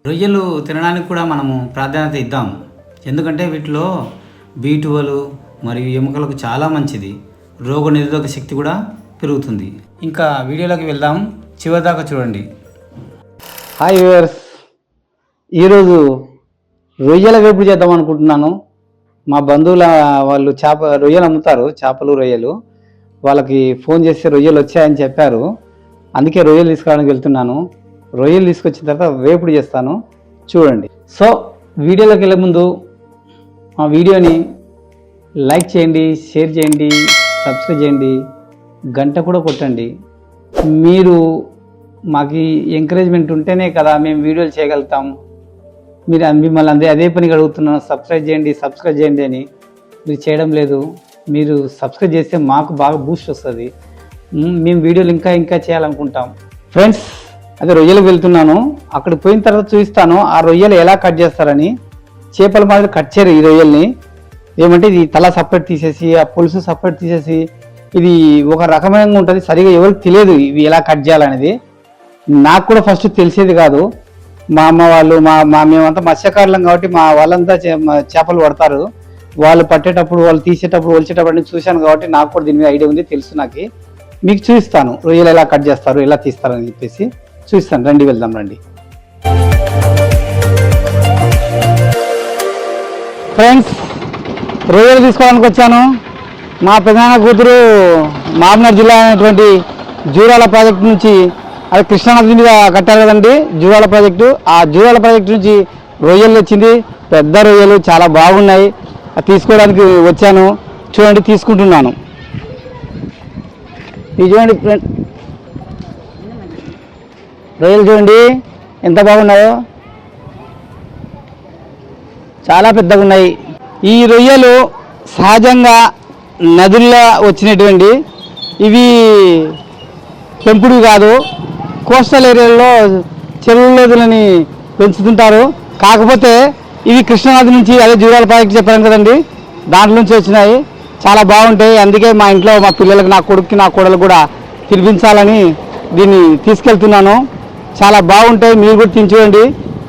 రొయ్యలు తినడానికి కూడా మనము ప్రాధాన్యత ఇద్దాం. ఎందుకంటే వీటిలో B12 మరియు ఎముకలకు చాలా మంచిది. రోగ నిరోధక శక్తి కూడా పెరుగుతుంది. ఇంకా వీడియోలోకి వెళ్దాం, చివరిదాకా చూడండి. హాయ్ వ్యూవర్స్, ఈరోజు రొయ్యల వేపుడు చేద్దాం అనుకుంటున్నాను. మా బంధువుల వాళ్ళు రొయ్యలు అమ్ముతారు, చేపలు రొయ్యలు. వాళ్ళకి ఫోన్ చేస్తే రొయ్యలు వచ్చాయని చెప్పారు. అందుకే రొయ్యలు తీసుకురావడానికి వెళ్తున్నాను. రొయ్యలు తీసుకొచ్చిన తర్వాత వేపుడు చేస్తాను, చూడండి. సో వీడియోలోకి వెళ్ళే ముందు మా వీడియోని లైక్ చేయండి, షేర్ చేయండి, సబ్స్క్రైబ్ చేయండి, గంట కూడా కొట్టండి. మీరు మాకు ఎంకరేజ్మెంట్ ఉంటేనే కదా మేము వీడియోలు చేయగలుగుతాం. మిమ్మల్ని అదే పనిగా అడుగుతున్నాను, సబ్స్క్రైబ్ చేయండి అని. మీరు చేయడం లేదు. మీరు సబ్స్క్రైబ్ చేస్తే మాకు బాగా బూస్ట్ వస్తుంది. మేము వీడియోలు ఇంకా చేయాలనుకుంటాం. ఫ్రెండ్స్, అదే రొయ్యలకు వెళ్తున్నాను. అక్కడికి పోయిన తర్వాత చూపిస్తాను ఆ రొయ్యలు ఎలా కట్ చేస్తారని. చేపల మాదిరి కట్ చేయరు ఈ రొయ్యల్ని. ఏమంటే ఇది తల సపరేట్ తీసేసి, ఆ పులుసు సపరేట్ తీసేసి, ఇది ఒక రకమైన ఉంటుంది. సరిగా ఎవరికి తెలియదు ఇవి ఎలా కట్ చేయాలనేది. నాకు కూడా ఫస్ట్ తెలిసేది కాదు. మా అమ్మ వాళ్ళు మేమంతా మత్స్యకారులం కాబట్టి మా వాళ్ళంతా చేపలు పడతారు. వాళ్ళు పట్టేటప్పుడు, వాళ్ళు తీసేటప్పుడు, ఒలిచేటప్పుడు అన్ని చూశాను కాబట్టి నాకు కూడా దీని మీద ఐడియా ఉంది, తెలుసు. నాకు మీకు చూపిస్తాను రొయ్యలు ఎలా కట్ చేస్తారు, ఎలా తీస్తారు అని చెప్పేసి చూపిస్తాను. రండి, వెళ్దాం రండి. ఫ్రెండ్స్, రొయ్యలు తీసుకోవడానికి వచ్చాను. మా ప్రధాన కూతురు మామనార్ జిల్లా అయినటువంటి జూరాల ప్రాజెక్టు నుంచి, అది కృష్ణానది మీద కట్టారు కదండి జూరాల ప్రాజెక్టు. ఆ జూరాల ప్రాజెక్టు నుంచి రొయ్యలు వచ్చింది, పెద్ద రొయ్యలు చాలా బాగున్నాయి. అది తీసుకోవడానికి వచ్చాను. చూడండి, తీసుకుంటున్నాను. ఇది చూడండి ఫ్రెండ్, రొయ్యలు చూడండి ఎంత బాగున్నాయో, చాలా పెద్దగా ఉన్నాయి. ఈ రొయ్యలు సహజంగా నదుల్లో వచ్చినటువంటి, ఇవి పెంపుడు కాదు. కోస్టల్ ఏరియాలో చెరువులని పెంచుతుంటారు. కాకపోతే ఇవి కృష్ణానది నుంచి, అదే జూరాల ప్రాజెక్టు చెప్పాను కదండి, దాంట్లో నుంచి వచ్చినాయి. చాలా బాగుంటాయి. అందుకే మా ఇంట్లో మా పిల్లలకు, నా కొడుక్కి, నా కోడలు కూడా తినిపించాలని దీన్ని తీసుకెళ్తున్నాను. చాలా బాగుంటాయి, మీరు కూడా తిని చూడండి.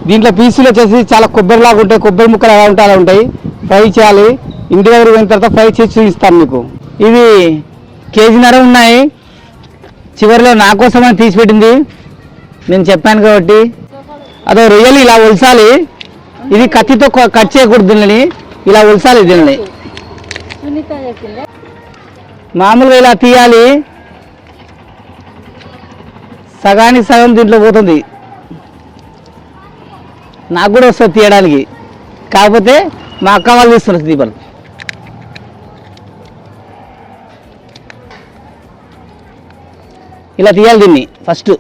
దీంట్లో పీసులు వచ్చేసి చాలా కొబ్బరిలాగా ఉంటాయి, కొబ్బరి ముక్కలు ఎలా ఉంటాయి అలా ఉంటాయి. ఫ్రై చేయాలి. ఇంటి దగ్గర పోయిన తర్వాత ఫ్రై చేసి చూపిస్తాను మీకు. ఇవి కేజీన్నర ఉన్నాయి. చివరిలో నా కోసమని తీసిపెట్టింది, నేను చెప్పాను కాబట్టి. అదో రొయ్యలు ఇలా ఒలసాలి. ఇది కత్తితో కట్ చేయకూడదు, దీనిని ఇలా ఒలసాలి. దీనిని మామూలుగా ఇలా తీయాలి. సగానికి సగం దీంట్లో పోతుంది. నాకు కూడా వస్తుంది తీయడానికి, కాకపోతే మా అక్క వాళ్ళు తీస్తున్నారు దీపాలు. ఇలా తీయాలి దీన్ని. ఫస్ట్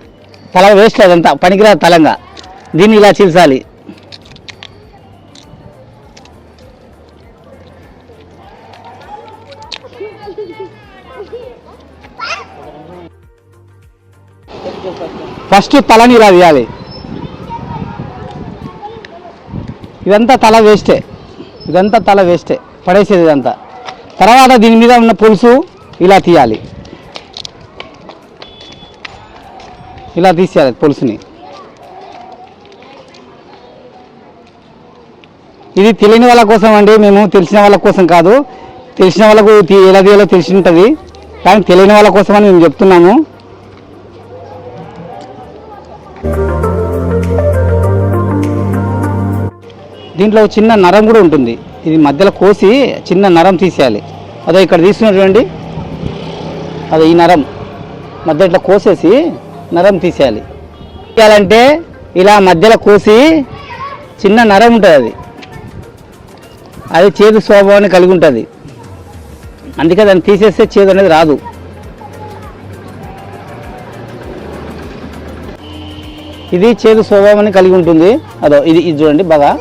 తల వేస్ట్, అదంతా పనికిరాదు తలంగా. దీన్ని ఇలా చీల్చాలి. ఫస్ట్ తలని ఇలా తీయాలి. ఇదంతా తల వేస్టే, పడేసేది ఇదంతా. తర్వాత దీని మీద ఉన్న పులుసు ఇలా తీయాలి. ఇలా తీసేయాలి పులుసుని. ఇది తెలియని వాళ్ళ కోసం అండి, మేము తెలిసిన వాళ్ళ కోసం కాదు. తెలిసిన వాళ్ళకు ఎలా తీయాలో తెలిసి ఉంటుంది, కానీ తెలియని వాళ్ళ కోసం అని మేము చెప్తున్నాము. దీంట్లో చిన్న నరం కూడా ఉంటుంది. ఇది మధ్యలో కోసి చిన్న నరం తీసేయాలి. అదే ఇక్కడ తీసుకున్నటువంటి, అదే ఈ నరం మధ్య ఇట్లా కోసేసి నరం తీసేయాలి. తీయాలంటే ఇలా మధ్యలో కోసి చిన్న నరం ఉంటుంది, అది చేదు స్వభావాన్ని కలిగి ఉంటుంది. అందుకే దాన్ని తీసేస్తే చేదు అనేది రాదు. ఇది చేదు స్వభావాన్ని కలిగి ఉంటుంది. అదో ఇది చూడండి, బాగా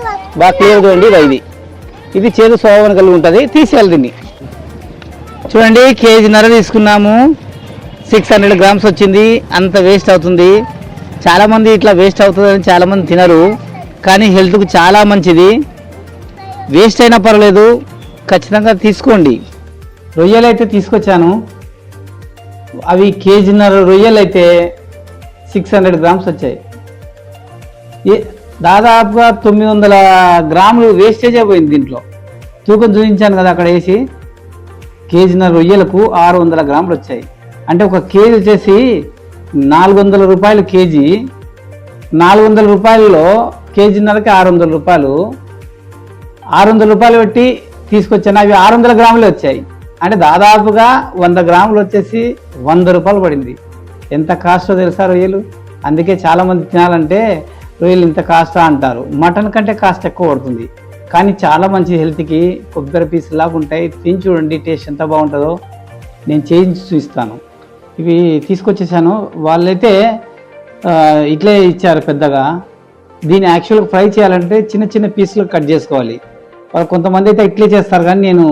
క్లియర్ చూడండి. ఇది చేదు స్వభావాన్ని కలిగి ఉంటుంది, తీసేయాలి దీన్ని. చూడండి, కేజీన్నర తీసుకున్నాము, 600 గ్రామ్స్ వచ్చింది. అంత వేస్ట్ అవుతుంది. చాలామంది ఇట్లా వేస్ట్ అవుతుందని చాలామంది తినరు, కానీ హెల్త్కు చాలా మంచిది. వేస్ట్ అయినా పర్వాలేదు, ఖచ్చితంగా తీసుకోండి. రొయ్యలు అయితే తీసుకొచ్చాను. అవి కేజీన్నర రొయ్యలు అయితే 600 గ్రామ్స్ వచ్చాయి. దాదాపుగా 900 గ్రాములు వేస్టేజ్ అయిపోయింది దీంట్లో. తూకం చూపించాను కదా అక్కడ వేసి. కేజీన్నర రొయ్యలకు 600 గ్రాములు వచ్చాయి. అంటే ఒక కేజీ వచ్చేసి 400 రూపాయలు కేజీ. 400 రూపాయలలో కేజీన్నరకి 600 రూపాయలు. 600 రూపాయలు పెట్టి తీసుకొచ్చాను. అవి 600 గ్రాములు వచ్చాయి. అంటే దాదాపుగా 100 గ్రాములు వచ్చేసి 100 రూపాయలు పడింది. ఎంత కాస్టో తెలుసా రొయ్యలు? అందుకే చాలామంది తినాలంటే రొయ్యలు ఇంత కాస్టా అంటారు. మటన్ కంటే కాస్ట్ ఎక్కువ పడుతుంది, కానీ చాలా మంచి హెల్త్కి. కొబ్బరి పీస్ లాగా ఉంటాయి. తిని చూడండి టేస్ట్ ఎంత బాగుంటుందో. నేను చేయించి చూపిస్తాను. ఇవి తీసుకొచ్చేసాను. వాళ్ళైతే ఇట్లే ఇచ్చారు పెద్దగా. దీన్ని యాక్చువల్గా ఫ్రై చేయాలంటే చిన్న చిన్న పీసులు కట్ చేసుకోవాలి. వాళ్ళు కొంతమంది అయితే ఇట్లే చేస్తారు, కానీ నేను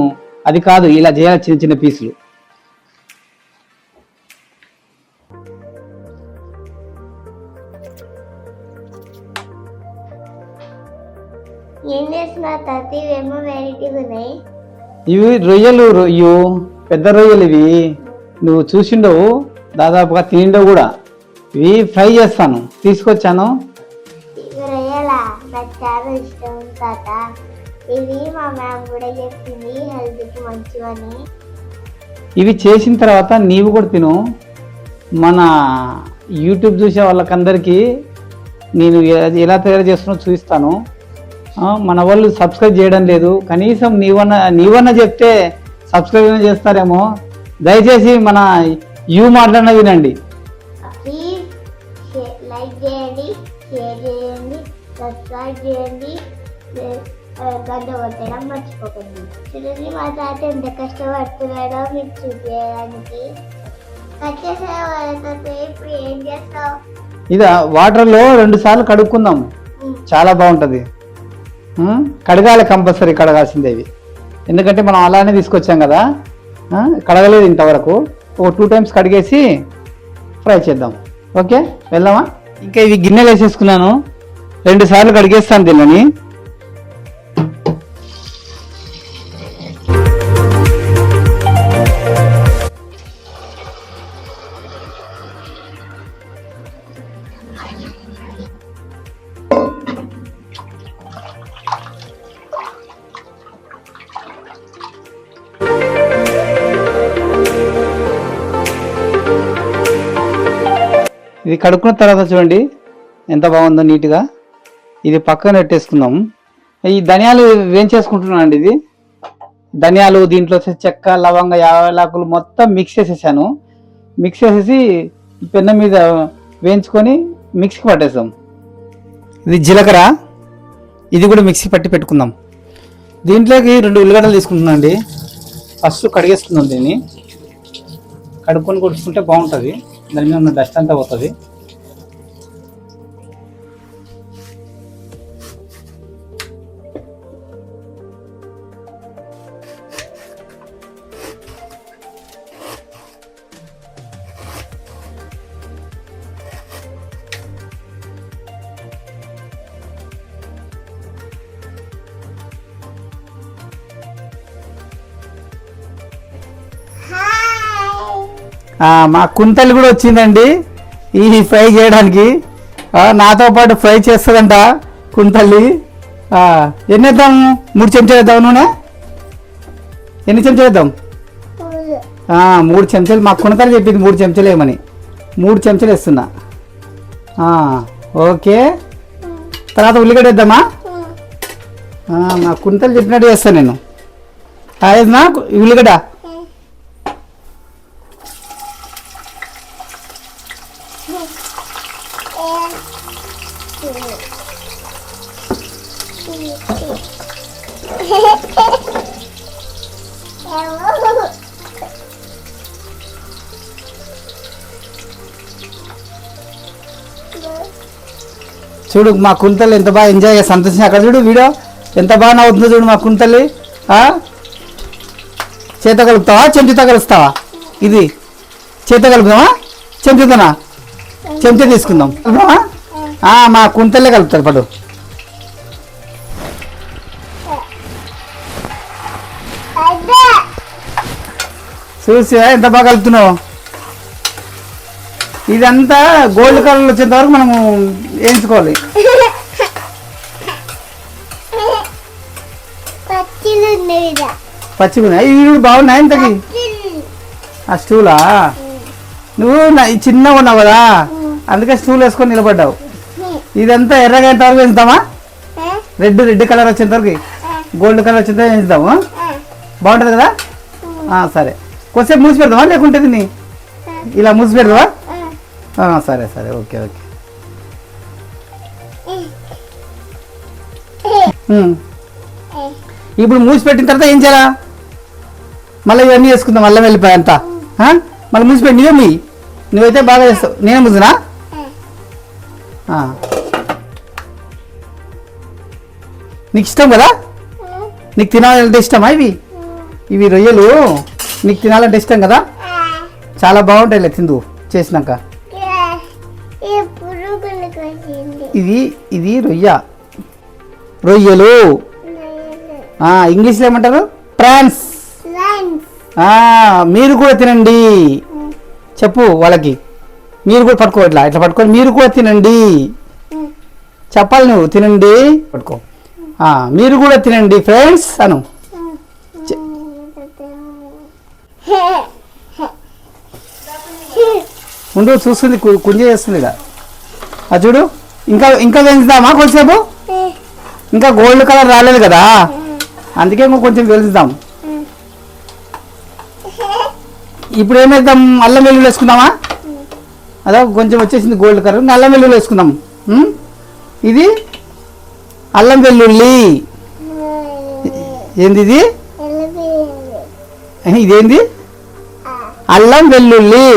అది కాదు, ఇలా చేయాలి చిన్న చిన్న పీసులు. ఏం చేస్తున్నా తాత? ఇవేమో వెరైటీగా ఉన్నాయి. ఇవి రొయ్యలు, పెద్ద రొయ్యలు. ఇవి నువ్వు చూసిండవు, దాదాపుగా తిండవు కూడా. ఇవి ఫ్రై చేస్తాను, తీసుకొచ్చాను. ఇవి రొయ్యలా? నాకు చాలా ఇష్టం తాత. ఇవి మా మ్యామ్ కూడా చెప్పింది హెల్త్కి మంచివని. ఇవి చేసిన తర్వాత నీవు కూడా తిను. మన యూట్యూబ్ చూసే వాళ్ళకందరికీ నేను ఎలా తయారు చేస్తున్నా చూపిస్తాను. మన వాళ్ళు సబ్స్క్రైబ్ చేయడం లేదు. కనీసం నీవన్నా చెప్తే సబ్స్క్రైబ్ చేస్తారేమో. దయచేసి మన మాట్లాడిన వినండి. ప్లీజ్ లైక్ చేయండి, షేర్ చేయండి, సబ్స్క్రైబ్ చేయండి, గంట కొట్టడం మర్చిపోకండి. చూడండి మా తాత ఎంత కష్టపడుతున్నాడో మీకు చూపించడానికి. వచ్చేసే వాళ్ళతో ఇప్పుడు ఏం చేస్తావు? ఇది వాటర్లో 2 సార్లు కడుక్కుందాం, చాలా బాగుంటుంది. కడగాలి, కంపల్సరీ కడగాల్సిందే ఇవి. ఎందుకంటే మనం అలానే తీసుకొచ్చాం కదా, కడగలేదు ఇంతవరకు. ఒక 2 టైమ్స్ కడిగేసి ఫ్రై చేద్దాం. ఓకే, వెళ్దామా? ఇంకా ఇవి గిన్నెలు వేసేసుకున్నాను. 2 సార్లు కడిగేస్తాను దీనిని. ఇది కడుక్కున్న తర్వాత చూడండి ఎంత బాగుందో నీట్గా. ఇది పక్కన పెట్టేసుకుందాం. ఈ ధనియాలు వేయించేసుకుంటున్నాను అండి. ఇది ధనియాలు, దీంట్లో చెక్క, లవంగ, యాలకులు మొత్తం మిక్స్ చేసేసాను. మిక్స్ చేసేసి పెన్ను మీద వేయించుకొని మిక్సీకి పట్టేస్తాం. ఇది జీలకర్ర, ఇది కూడా మిక్సీ పట్టి పెట్టుకుందాం. దీంట్లోకి 2 ఉల్లిగడ్డలు తీసుకుంటున్నాను అండి. ఫస్ట్ కడిగేసుకుందాం. దీన్ని కడుక్కొని కొడుచుకుంటే బాగుంటుంది. దాని మీద ఉన్న డస్ట్ అంతా పోతుంది. మా కుంతలు కూడా వచ్చిందండి ఈ ఫ్రై చేయడానికి. నాతో పాటు ఫ్రై చేస్తుందంట కుంతల్లి. ఎన్ని వేద్దాము? 3 చెంచాలు వేద్దాం. నూనె ఎన్ని చెంచాలు వేద్దాం? 3 చెంచాలు. మా కుంతలు చెప్పింది 3 చెంచాలు వేయమని. 3 చెంచాలు వేస్తున్నా. ఓకే, తర్వాత ఉల్లిగడ్డ వేద్దామా? మా కుంతలు చెప్పినట్టు చేస్తాను నేను. వేసినా ఉల్లిగడ్డ. చూడు మా కుంతలు ఎంత బాగా ఎంజాయ్ సంతోషం. అక్కడ చూడు వీడియో ఎంత బాగా నవ్వుతుందో చూడు మా కుంతల్లి. చేత కలుపుతావా, చెంచుతో కలుస్తావా? ఇది చేత కలుపుదామా, చెంచుతోనా? చెంచా తీసుకుందాం. మా కుంతల్లే కలుపుతారు పడు. చూసి ఎంత బాగా కలుపుతున్నావు. ఇదంతా గోల్డ్ కలర్ వచ్చేంత వరకు మనము వేయించుకోవాలి. పచ్చిగా ఉన్నాయి ఇవి బాగున్నాయి ఇంతకి ఆ స్టూలా నువ్వు ఈ చిన్నగా ఉన్నావు కదా అందుకే స్టూల్ వేసుకొని నిలబడ్డావు ఇదంతా ఎర్రగా ఎంత వరకు పెంచుతామా రెడ్ కలర్ వచ్చేంత వరకు గోల్డ్ కలర్ వచ్చేంత పెంచుతాము బాగుంటుంది కదా సరే కొంచెం మూసి పెడదామా లేకుంటే దీన్ని ఇలా మూసి పెడదామా సరే సరే ఓకే ఓకే ఇప్పుడు మూసి పెట్టిన తర్వాత ఏం చేయాలా మళ్ళీ ఇవన్నీ వేసుకుందాం అల్లం వెళ్ళిపోయి అంతా మళ్ళీ మూసిపెట్టి నువ్వేమి నువ్వైతే బాగా చేస్తావు నేనే ముద్దునా నీకు ఇష్టం కదా నీకు తినాలంటే ఇష్టమా ఇవి రొయ్యలు నీకు తినాలంటే ఇష్టం కదా చాలా బాగుంటాయిలే తిందు చేసినాక ఇది రొయ్యలు ఇంగ్లీష్లో ఏమంటారు ప్రాన్స్ మీరు కూడా తినండి చెప్పు వాళ్ళకి మీరు కూడా పట్టుకో ఇట్లా పట్టుకొని మీరు కూడా తినండి చెప్పాలి నువ్వు తినండి పట్టుకో మీరు కూడా తినండి ఫ్రెండ్స్ అను ముందు చూస్తుంది కుంజ చేస్తుంది ఇక అది చూడు ఇంకా పెంచుదామా కొంచెంసేపు ఇంకా గోల్డ్ కలర్ రాలేదు కదా అందుకే కొంచెం వెళ్దాం ఇప్పుడు ఏమేద్దాం అల్లం వెల్లుల్లి వేసుకుందామా అదే కొంచెం వచ్చేసింది గోల్డ్ కలర్ ఇంకా అల్లం వెల్లుల్లి వేసుకుందాం ఇది అల్లం వెల్లుల్లి ఏంది ఇదేంది అల్లం వెల్లుల్లి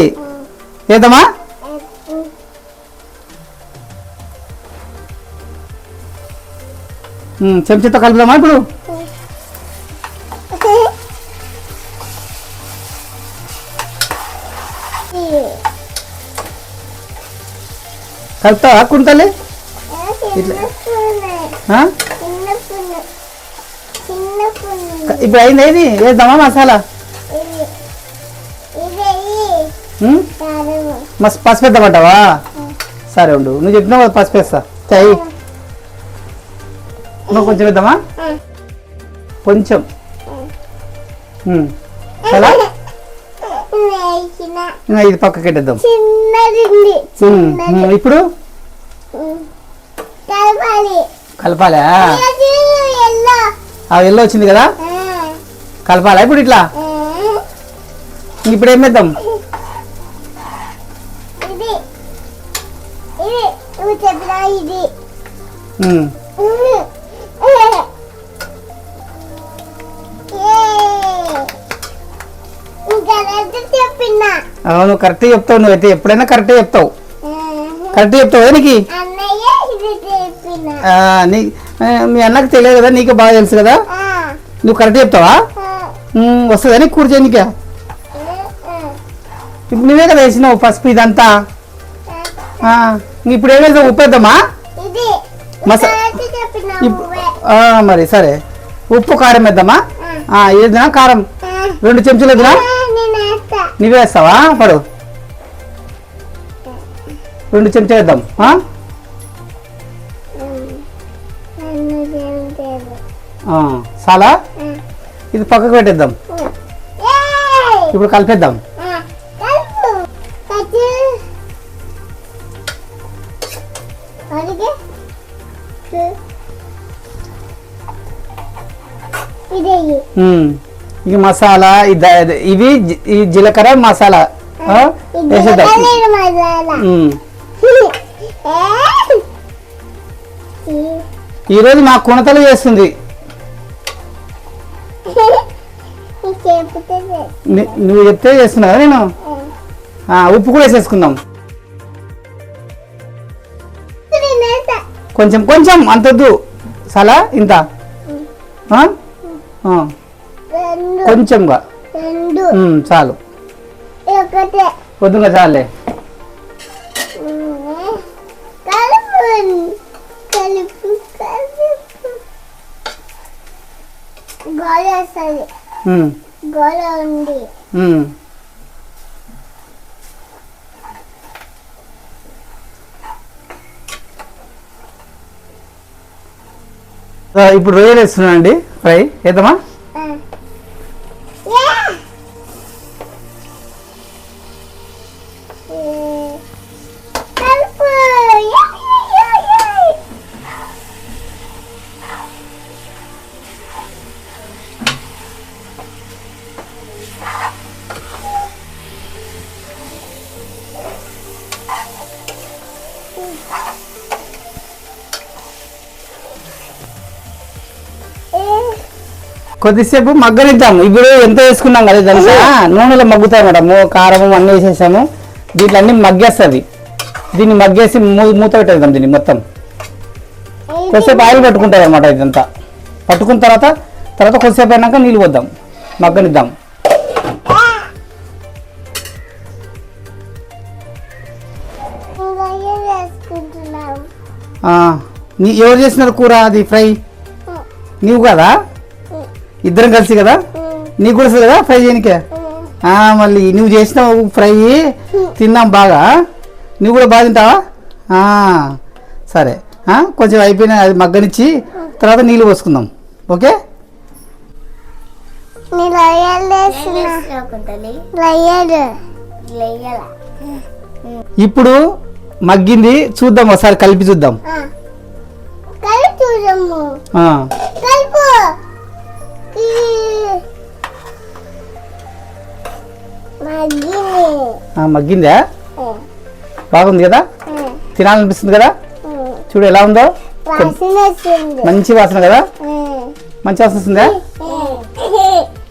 ఏదమ్మా చెంచాతో కలుపుదామా ఇప్పుడు కలుపుతావా కుంటలే ఇట్లా ఇప్పుడు అయింది ఏది వేద్దామా మసాలా పసుపు వేద్దామంటావా సరే ఉండు నువ్వు చెప్పినావు కదా పసుపు వేస్తా చాయి నువ్వు కొంచెం వేద్దామా కొంచెం చాలా ఇది పక్కకి పెట్టేద్దాం ఇప్పుడు కలపాలా ఎల్లో వచ్చింది కదా కలపాలా ఇప్పుడు ఇట్లా ఇప్పుడు ఏం వేద్దాం అవును కరెక్ట్ చెప్తావు నువ్వైతే ఎప్పుడైనా కరెక్ట్ చెప్తావు నీకు మీ అన్నకు తెలియదు కదా నీకు బాగా తెలుసు కదా నువ్వు కరెక్ట్ చెప్తావా వస్తుందా నీకు కూర్చో నీకే ఇప్పుడు నువ్వే కదా వేసినావు పసుపు ఇదంతా ఇప్పుడు ఏం వేద్దాం ఉప్పు వేద్దామా మరి సరే ఉప్పు కారం వేద్దామా ఏదైనా కారం 2 చెంచాలు వేద్దా నువ్వే వేస్తావా పడు 2 చెంచాలు వేద్దాం చాలా ఇది పక్కకు పెట్టేద్దాం ఇప్పుడు కలిపేద్దాం ఇవి మసాలా ఇవి జీలకర్ర మసాలా వేసేద్దాం ఈరోజు మా కొనతలు చేస్తుంది నువ్వు చెప్తే చేస్తున్నా కదా నేను ఉప్పు కూడా వేసేసుకుందాం కొంచెం కొంచెం అంతొద్దు చాలా ఇంత కొంచెంగా చాలు పొద్దుగా చాలే ఇప్పుడు రొయ్యలు వేస్తున్నా అండి ఫ్రై వేద్దామా కొద్దిసేపు మగ్గనిద్దాము. ఇప్పుడు ఎంత వేసుకున్నాం కదా తెలుసా, నూనెలో మగ్గుతాయి మేడం. కారం అన్నీ వేసేసాము, దీంట్లో అన్ని మగ్గేస్తుంది. దీన్ని మగ్గేసి మూత పెట్టేద్దాం. దీన్ని మొత్తం కొద్దిసేపు ఆయిల్ పట్టుకుంటుంది అనమాట. ఇదంతా పట్టుకున్న తర్వాత కొద్దిసేపు అయినాక నీళ్ళు పోద్దాం, మగ్గనిద్దాం. ఎవరు చేసినారు కూర అది ఫ్రై? నీవు కదా, ఇద్దరం కలిసి కదా. నీకు కూడా కదా ఫ్రై చేయనికే. మళ్ళీ నువ్వు చేసినావు ఫ్రై, తిన్నాం బాగా. నువ్వు కూడా బాగా తింటావా? సరే, కొంచెం అయిపోయినా అది మగ్గనిచ్చి తర్వాత నీళ్ళు పోసుకుందాం. ఓకే, ఇప్పుడు మగ్గింది, చూద్దాం ఒకసారి కలిపి చూద్దాం. మగ్గిందా? బాగుంది కదా, తినాలనిపిస్తుంది కదా. చూడు ఎలా ఉందో, మంచి వాసన కదా, మంచి వాసన వస్తుందా?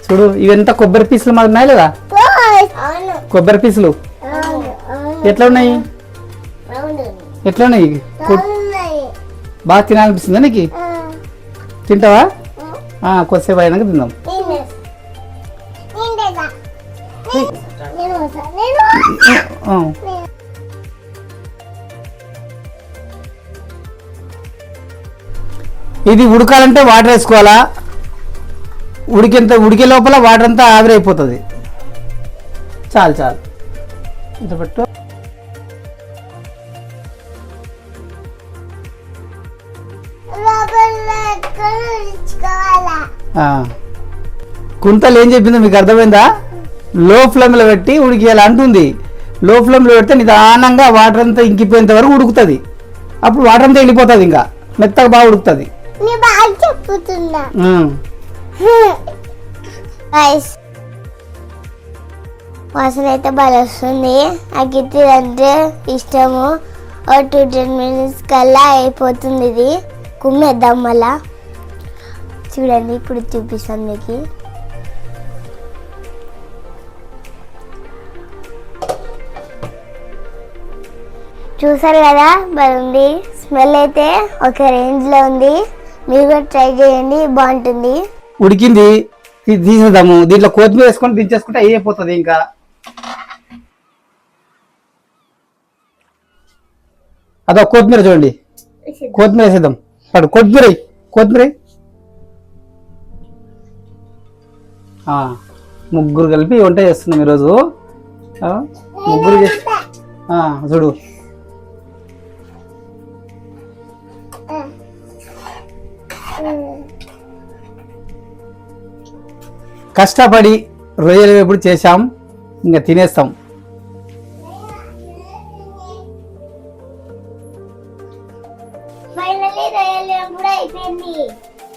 చూడు, ఇవంతా కొబ్బరి పీసులు మాకు ఉన్నాయి లేదా? కొబ్బరి పీసులు ఎట్లా ఉన్నాయి? ఎట్లా ఉన్నాయి? బాగా తినాలనిపిస్తుందా నీకు? తింటావా? కొద్దిసేపు అయినాక తిందాం. ఇది ఉడకాలంటే వాటర్ వేసుకోవాలా. ఉడికే లోపల వాటర్ అంతా ఆవిరైపోతుంది. చాలు ఇంత పెట్టు. కుంతలు ఏం చెప్పిందో మీకు అర్థమైందా? లో ఫ్లేమ్లో పెట్టి ఉడికేయాలి అంటుంది. లో ఫ్లేమ్లో పెడితే నిదానంగా వాటర్ అంతా ఇంకిపోయేంత వరకు ఉడుకుతుంది. అప్పుడు వాటర్ అంతా వెళ్ళిపోతుంది, ఇంకా మెత్తగా బాగా ఉడుకుతుంది. వాసన అయితే బాగా వస్తుంది. నాకు ఇది అంటే ఇష్టము. 2-10 minutes కల్లా అయిపోతుంది. ఇది కుమ్మేద్దాం మళ్ళా. చూడండి, ఇప్పుడు చూపిస్తాను మీకు. చూసారు కదా, బాగుంది. స్మెల్ అయితే ఒక రేంజ్లో ఉంది. మీరు కూడా ట్రై చేయండి, బాగుంటుంది. ఉడికింది, తీసేద్దాము. దీంట్లో కొత్తిమీర వేసుకొని దించేసుకుంటే అయిపోతుంది. ఇంకా అదో కొత్తిమీర చూడండి, కొత్తిమీర వేసేద్దాం. కొత్తిమీర ముగ్గురు కలిపి వంట చేస్తున్నాం ఈరోజు. ముగ్గురు చేసి చూడు, కష్టపడి రొయ్యలు ఎప్పుడు చేసాం, ఇంకా తినేస్తాం.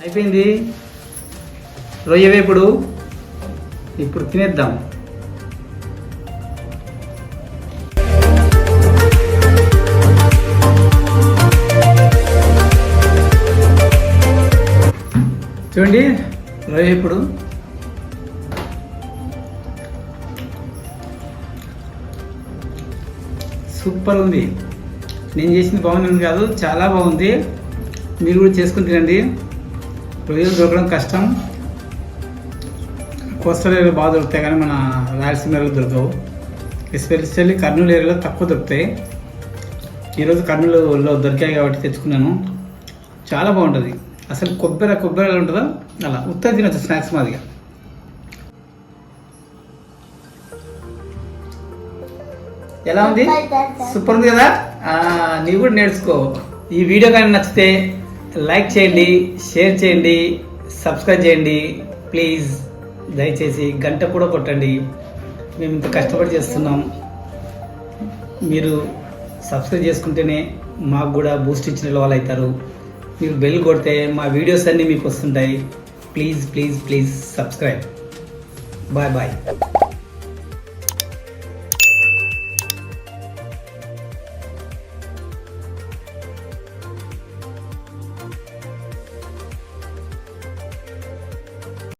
అయిపోయింది రొయ్య వేపుడు. ఇప్పుడు తినేద్దాం. చూడండి రొయ్య వేపుడు. సూపర్ ఉంది. నేను చేసింది బాగుంది కాదు, చాలా బాగుంది. మీరు కూడా చేసుకుని తినండి. రొయ్యలు దొరకడం కష్టం. కోస్టల్ ఏరియాలో బాగా దొరుకుతాయి, కానీ మన రాయలసీమ ఏరియాలో దొరకవు. ఎస్పెషల్లీ కర్నూలు ఏరియాలో తక్కువ దొరుకుతాయి. ఈరోజు కర్నూలులో దొరికాయి కాబట్టి తెచ్చుకున్నాను. చాలా బాగుంటుంది. అసలు కొబ్బరి ఎలా ఉంటుందో అలా ఉత్తర తినొచ్చు, స్నాక్స్ మాదిగా. ఎలా ఉంది? సూపర్ ఉంది కదా. నీవు కూడా నేర్చుకో. ఈ వీడియో కానీ నచ్చితే లైక్ చేయండి, షేర్ చేయండి, సబ్స్క్రైబ్ చేయండి ప్లీజ్. దయచేసి గంట కూడా కొట్టండి. మేము ఇంత కష్టపడి చేస్తున్నాం. మీరు సబ్స్క్రైబ్ చేసుకుంటేనే మాకు కూడా బూస్ట్ ఇచ్చిన వాళ్ళు అవుతారు. మీరు బెల్ కొడితే మా వీడియోస్ అన్నీ మీకు వస్తుంటాయి. Please subscribe. బాయ్.